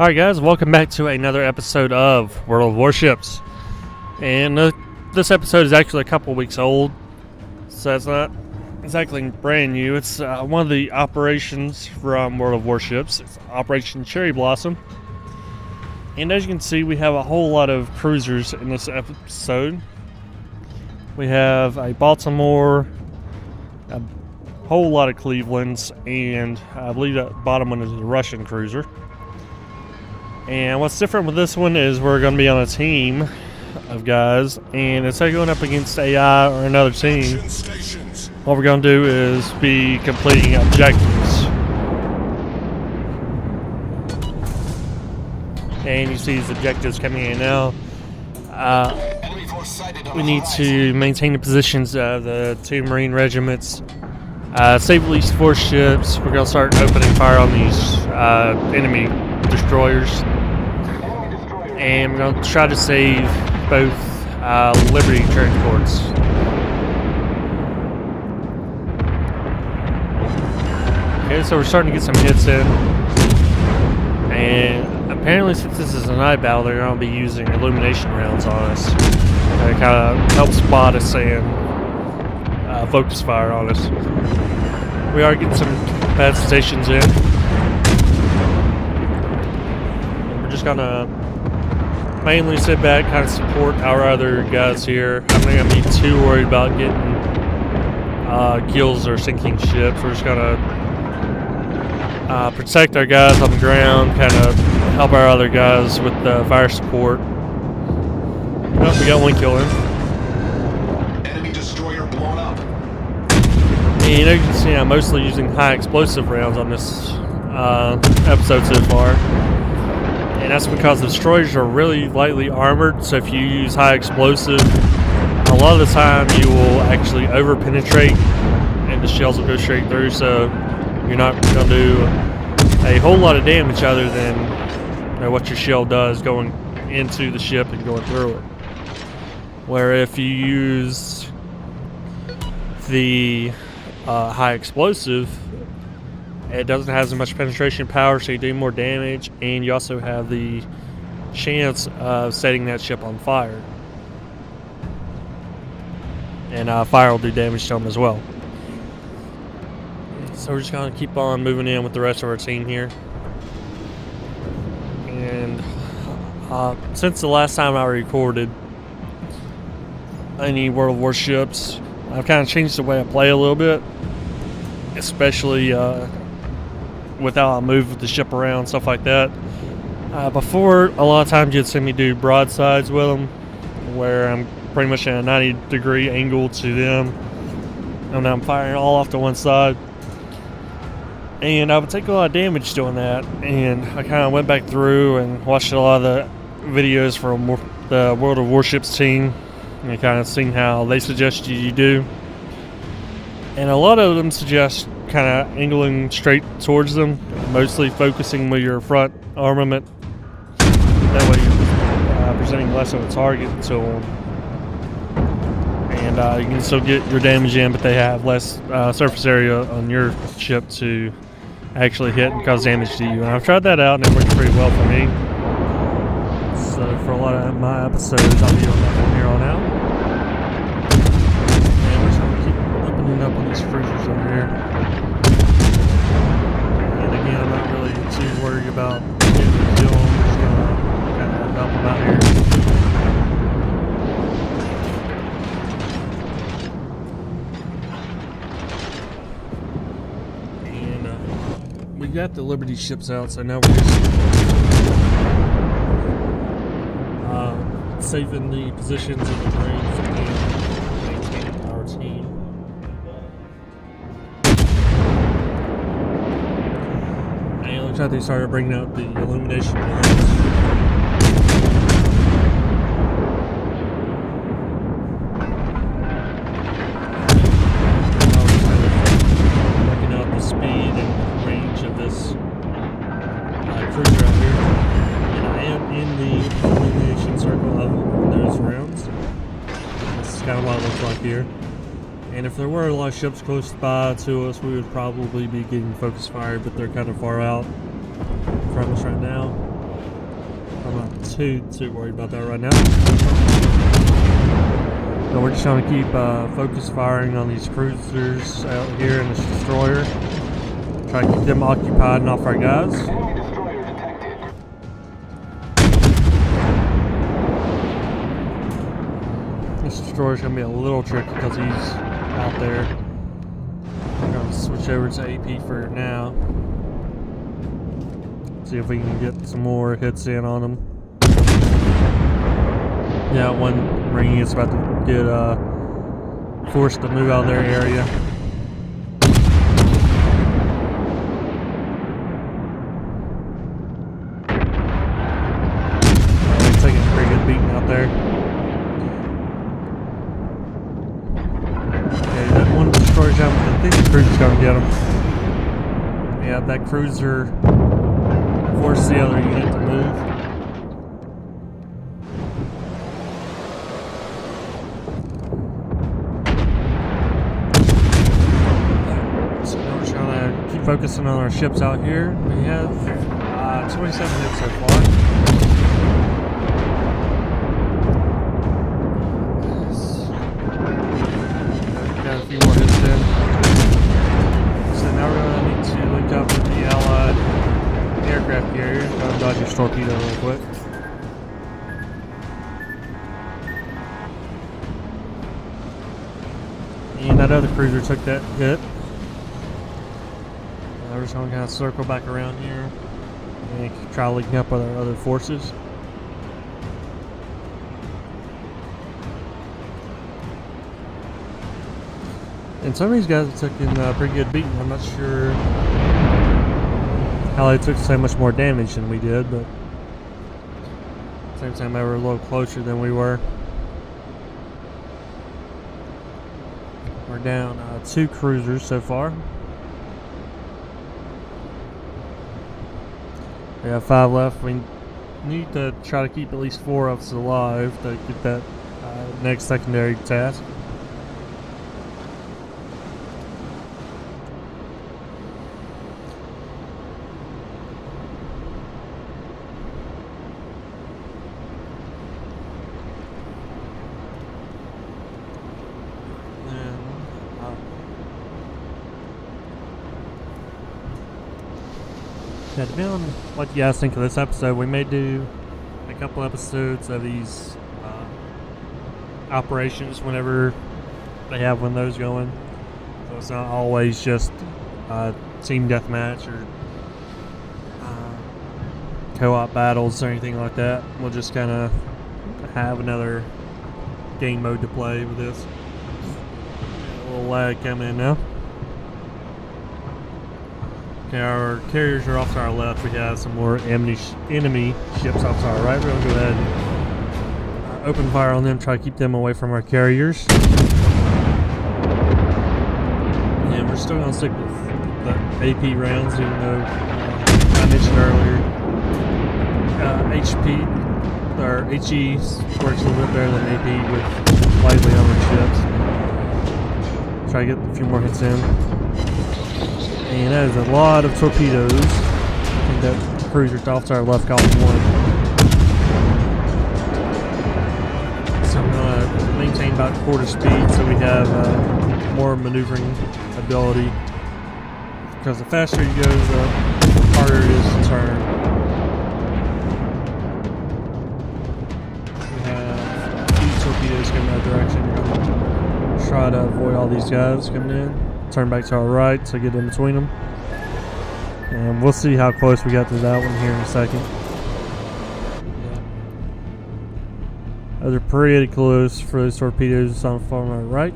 Alright guys, welcome back to another episode of World of Warships. And this episode is actually a couple weeks old, so it's not exactly brand new. It's one of the operations from World of Warships. It's Operation Cherry Blossom. And as you can see, we have a whole lot of cruisers in this episode. We have a Baltimore, a whole lot of Clevelands, and I believe that bottom one is a Russian cruiser. And what's different with this one is we're going to be on a team of guys, and instead of going up against AI or another team, what we're going to do is be completing objectives. And you see these objectives coming in now. We need to maintain the positions of the two Marine regiments, save at least 4 ships. We're going to start opening fire on these enemy destroyers. And we're going to try to save both Liberty transports. Okay, so we're starting to get some hits in. And apparently, since this is a night battle, they're going to be using illumination rounds on us. That kind of helps spot us and focus fire on us. We are getting some bad stations in. And we're just going to mainly sit back, kind of support our other guys here. I'm not going to be too worried about getting kills or sinking ships. We're just going to protect our guys on the ground, kind of help our other guys with the fire support. Oh, we got 1 kill in. Enemy destroyer blown up. And as you can see, I'm mostly using high explosive rounds on this episode so far. And that's because the destroyers are really lightly armored, so if you use high explosive, a lot of the time you will actually over-penetrate and the shells will go straight through, so you're not going to do a whole lot of damage other than what your shell does going into the ship and going through it. Where if you use the high explosive, it doesn't have as much penetration power, so you do more damage, and you also have the chance of setting that ship on fire. And fire will do damage to them as well. So we're just going to keep on moving in with the rest of our team here. And since the last time I recorded any World of Warships, I've kind of changed the way I play a little bit, especially with how I move the ship around, stuff like that. Before, a lot of times you'd see me do broadsides with them, where I'm pretty much at a 90-degree angle to them, and I'm firing all off to one side. And I would take a lot of damage doing that, and I kind of went back through and watched a lot of the videos from the World of Warships team, and kind of seen how they suggest you do. And a lot of them suggest kind of angling straight towards them, mostly focusing with your front armament. That way you're presenting less of a target to them. And you can still get your damage in, but they have less surface area on your ship to actually hit and cause damage to you. And I've tried that out, and it works pretty well for me. So for a lot of my episodes, I'll be doing that from here on out. And we're just going to keep opening up on these cruisers over here. And again, I'm not really too worried about getting the kill. I'm just going to kind of help them out here. We got the Liberty ships out, so now we're just saving the positions of the Marines and maintaining our team. And it looks like they started bringing out the illumination rounds. Working out the speed and range of this cruiser out here, and I am in the illumination circle of those rounds. This is kind of what it looks like here. And if there were a lot of ships close by to us, we would probably be getting focus fire, but they're kind of far out from us right now. I'm not too worried about that right now. So we're just going to keep focus firing on these cruisers out here in this destroyer. Try to keep them occupied and off our guys. Enemy destroyer detected. This destroyer's going to be a little tricky because he's out there. I'm going to switch over to AP for now. See if we can get some more hits in on him. Yeah, one ring is about to get forced to move out of their area. They're taking a pretty good beating out there. Okay, that one destroyer's out. I think the cruiser's gonna get him. Yeah, that cruiser forced the other unit to move. Focusing on our ships out here. We have 27 hits so far. Got a few more hits in. So now we're going to need to link up with the Allied aircraft carrier. Gotta dodge your torpedo real quick. And that other cruiser took that hit. We're just going to kind of circle back around here and try linking up with our other forces. And some of these guys have taken a pretty good beating. I'm not sure how they took so much more damage than we did, but at the same time they were a little closer than we were. We're down 2 cruisers so far. We have 5 left. We need to try to keep at least 4 of us alive to get that next secondary task. Yeah, depending on what you guys think of this episode, we may do a couple episodes of these operations whenever they have one of those going. So it's not always just team deathmatch or co-op battles or anything like that. We'll just kind of have another game mode to play with this. A little lag coming in now. Okay, our carriers are off to our left. We have some more enemy ships off to our right. We're going to go ahead and open fire on them, try to keep them away from our carriers. And we're still going to stick with the AP rounds, even though I mentioned earlier HP or HE works a little bit better than AP with lightly armored ships. Try to get a few more hits in. And that is a lot of torpedoes. I think that cruiser off to our left got 1. So I'm going to maintain about quarter speed so we have more maneuvering ability. Because the faster you go, the harder it is to turn. We have a few torpedoes coming that direction. We're going to try to avoid all these guys coming in. Turn back to our right to get in between them. And we'll see how close we got to that one here in a second. Yeah. They're pretty close for those torpedoes on the far right.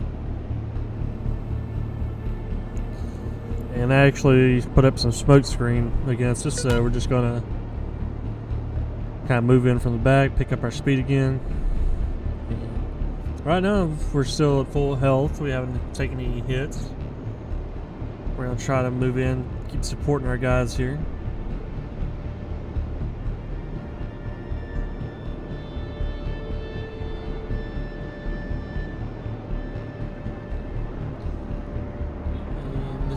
And I actually put up some smoke screen against us, so we're just going to kind of move in from the back, pick up our speed again. Right now, we're still at full health. We haven't taken any hits. We're going to try to move in, keep supporting our guys here. And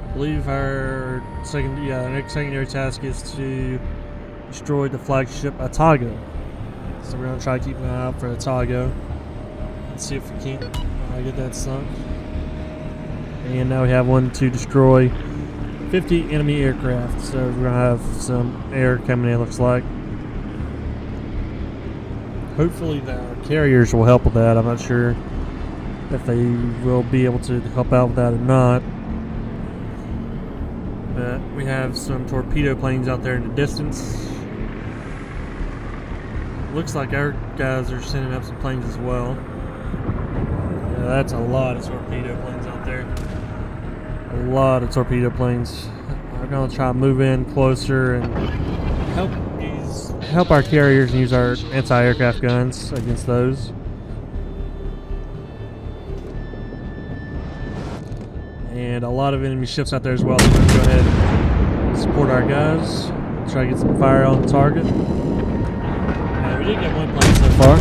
I believe our next secondary task is to destroyed the flagship Atago. So we're gonna try to keep an eye out for Atago. Let's see if we can't get that sunk. And now we have one to destroy 50 enemy aircraft. So we're gonna have some air coming in, looks like. Hopefully the carriers will help with that. I'm not sure if they will be able to help out with that or not. But we have some torpedo planes out there in the distance. Looks like our guys are sending up some planes as well. Yeah, that's a lot of torpedo planes out there. A lot of torpedo planes. I'm gonna try to move in closer and help our carriers and use our anti-aircraft guns against those. And a lot of enemy ships out there as well. So we're gonna go ahead and support our guys. Try to get some fire on the target. We did get one plane so far.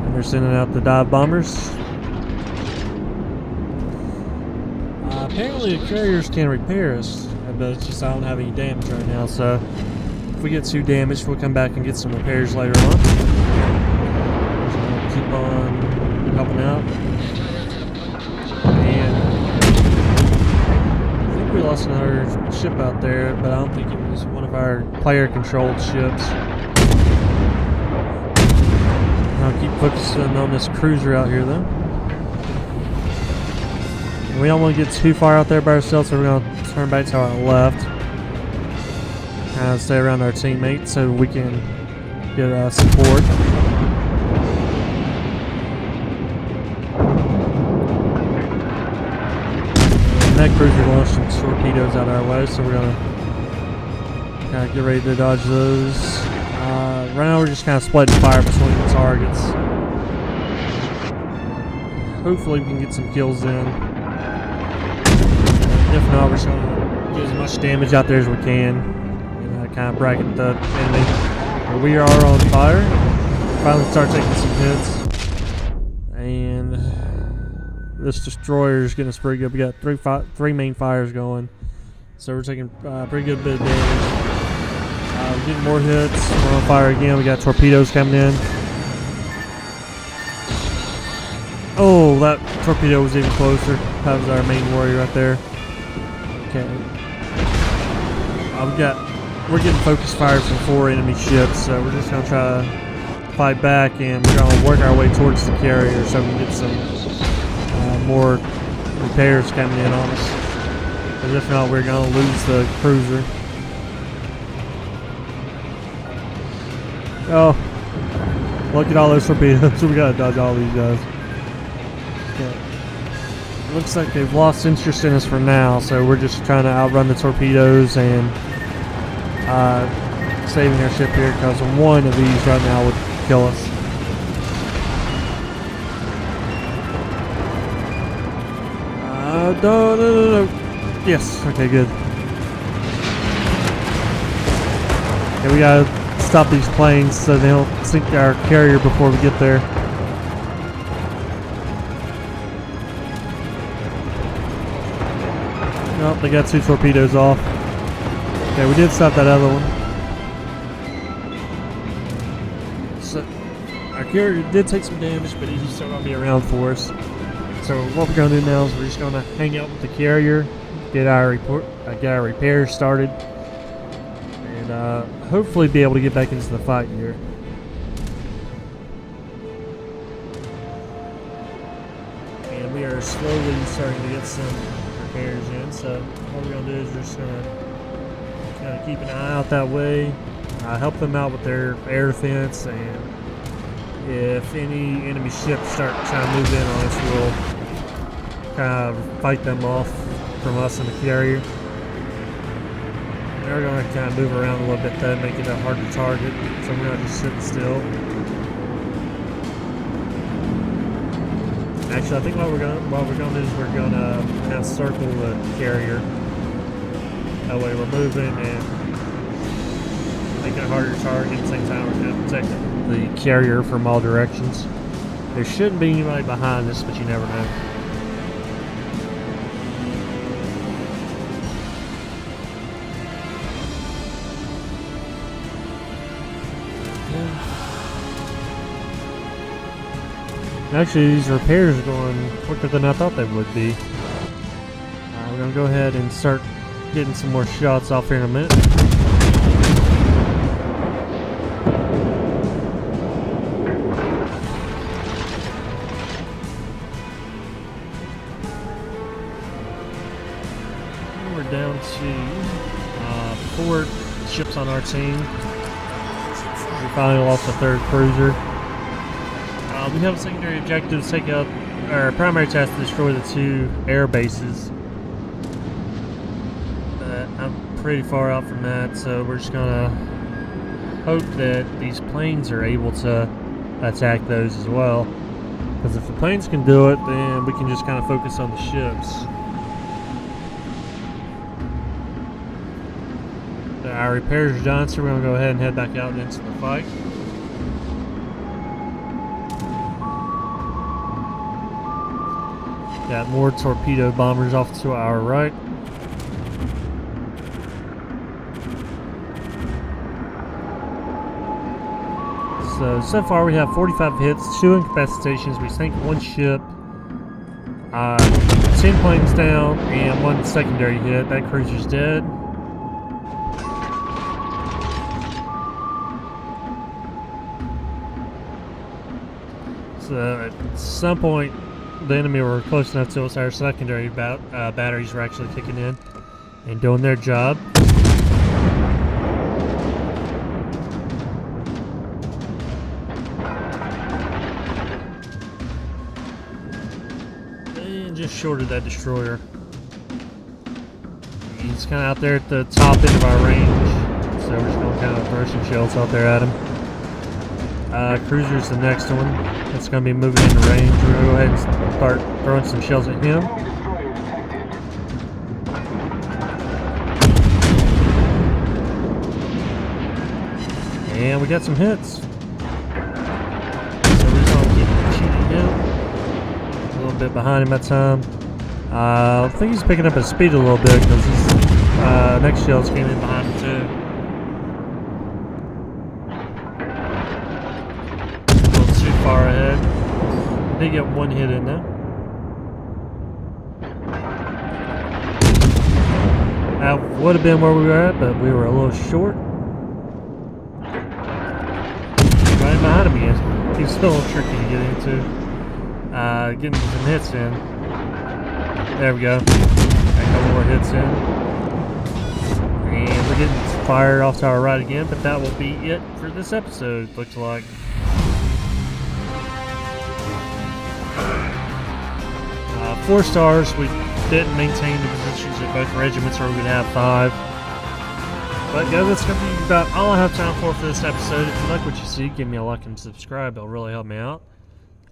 And they're sending out the dive bombers. Apparently the carriers can repair us, but it's just I don't have any damage right now, so if we get too damaged, we'll come back and get some repairs later on. So we'll keep on helping out. And I think we lost another ship out there, but I don't think it was one of our player-controlled ships. I'll keep focusing on this cruiser out here, though. We don't want to get too far out there by ourselves, so we're going to turn back to our left. Kind of stay around our teammates so we can get support. And that cruiser launched some torpedoes out our way, so we're going to kind of get ready to dodge those. Right now we're just kind of splitting fire between the targets. Hopefully we can get some kills in. If not, we're just going to get as much damage out there as we can and kind of bracket the enemy. But we are on fire. Finally start taking some hits. And this destroyer is getting us pretty good. We got three main fires going. So we're taking a pretty good bit of damage. We're getting more hits. We're on fire again. We got torpedoes coming in. Oh, that torpedo was even closer. That was our main warrior right there. Okay. We're getting focus fire from 4 enemy ships, so we're just gonna try to fight back, and we're gonna work our way towards the carrier so we can get some more repairs coming in on us. Because if not, we're gonna lose the cruiser. Oh, look at all those torpedoes. We gotta dodge all these guys. Okay. Looks like they've lost interest in us for now, so we're just trying to outrun the torpedoes and saving our ship here, because one of these right now would kill us. No. Yes, okay, good. Okay, we gotta stop these planes so they don't sink our carrier before we get there. Oh, they got 2 torpedoes off. Okay, we did stop that other one. So, our carrier did take some damage, but he's still going to be around for us. So what we're going to do now is we're just going to hang out with the carrier, get our repairs started, and hopefully be able to get back into the fight here. And we are slowly starting to get some repairs in, so what we're going to do is we're just going to kind of keep an eye out that way, help them out with their air defense, and if any enemy ships start trying to move in on us, we'll kind of fight them off from us and the carrier. They're going to kind of move around a little bit though, make it hard to target, so we're going to just sit still. Actually, I think what we're going to do is we're going to kind of circle the carrier. That way we're moving and making it harder to target. At the same time, we're kind of protecting the carrier from all directions. There shouldn't be anybody behind us, but you never know. Actually, these repairs are going quicker than I thought they would be. We're going to go ahead and start getting some more shots off here in a minute. We're down to 4 ships on our team. We finally lost a 3rd cruiser. We have a secondary objective to take out our primary task to destroy the 2 air bases. I'm pretty far out from that, so we're just gonna hope that these planes are able to attack those as well. Because if the planes can do it, then we can just kind of focus on the ships. Our repairs are done, so we're gonna go ahead and head back out into the fight. Got more torpedo bombers off to our right. So far we have 45 hits, 2 incapacitations, we sank 1 ship, 10 planes down, and 1 secondary hit. That cruiser's dead. So at some point the enemy were close enough to us, our secondary batteries were actually kicking in and doing their job. And just shorted that destroyer. He's kind of out there at the top end of our range, so we're just going to kind of throw some shells out there at him. Cruiser's the next one. It's going to be moving into range. We're going to go ahead and start throwing some shells at him. And we got some hits. So we're just going to keep shooting him. A little bit behind him that time. I think he's picking up his speed a little bit because his next shells came in behind him too. Far ahead. Did get 1 hit in there. That would have been where we were at, but we were a little short. Right behind him again. He's still a little tricky to get into. Getting some hits in. There we go. Got a couple more hits in. And we're getting fired off to our right again, but that will be it for this episode, looks like. 4 stars. We didn't maintain the positions at both regiments, or we would have 5. But guys, that's going to be about all I have time for this episode. If you like what you see, give me a like and subscribe. It'll really help me out.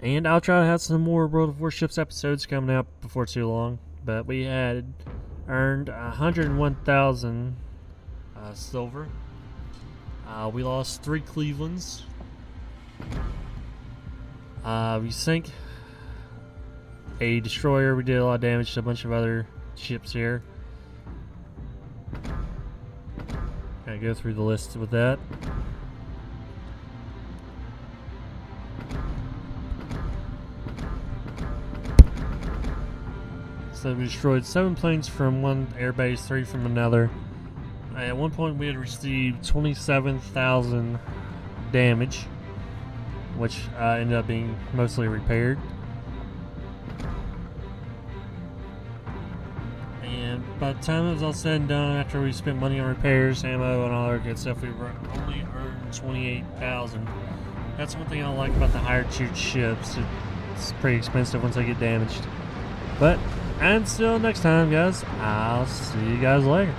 And I'll try to have some more World of Warships episodes coming out before too long. But we had earned 101,000 silver. We lost 3 Clevelands. We sank a destroyer. We did a lot of damage to a bunch of other ships here. Gotta go through the list with that. So we destroyed 7 planes from one airbase, 3 from another. At one point we had received 27,000 damage, which ended up being mostly repaired. By the time it was all said and done, after we spent money on repairs, ammo, and all that good stuff, we only earned 28,000. That's one thing I don't like about the higher tiered ships. It's pretty expensive once they get damaged. But until next time, guys, I'll see you guys later.